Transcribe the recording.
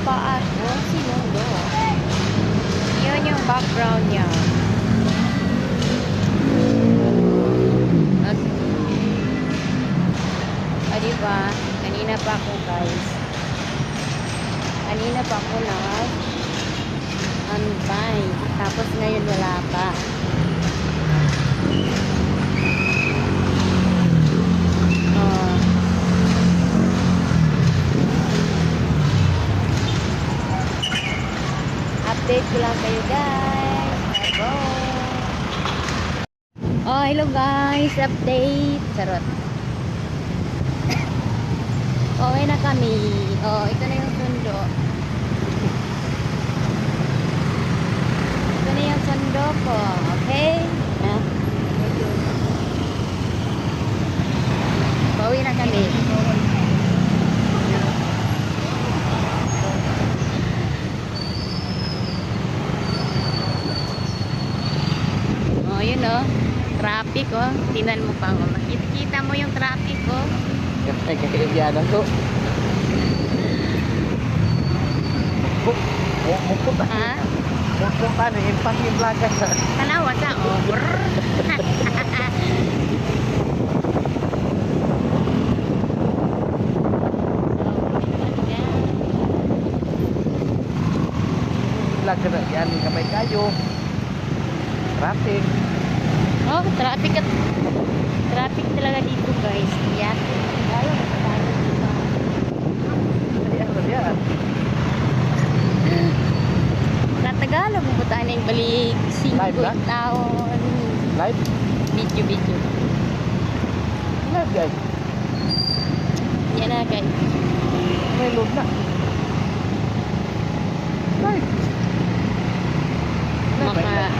pa ako. Sinundo. Yun yung background niya. At, diba? Kanina pa ako, guys. Kanina pa ako antay. Tapos ngayon wala pa. Update ko lang kayo, guys. Hello. Hello guys. Update. Charot. Okay na kami. Ito na yung sundo. Ito na yung sundo ko. Okay? Pauwi na kami. Yun traffic tingnan mo pa makikita mo yung traffic Kaibiyanan ko. Mukot ha? Mukot ano, impact yung vlog sa tanawa ka vlog na yan, kamay kayo. Traffic. Traffic talaga dito, guys. Yan. Lalo na tayo dito. Ayan. Sa Tagalog, pupuntahan na yung balik 5 Live na? taon. Live? Video. Live, guys. Yan na, guys. May load na. Live. Maka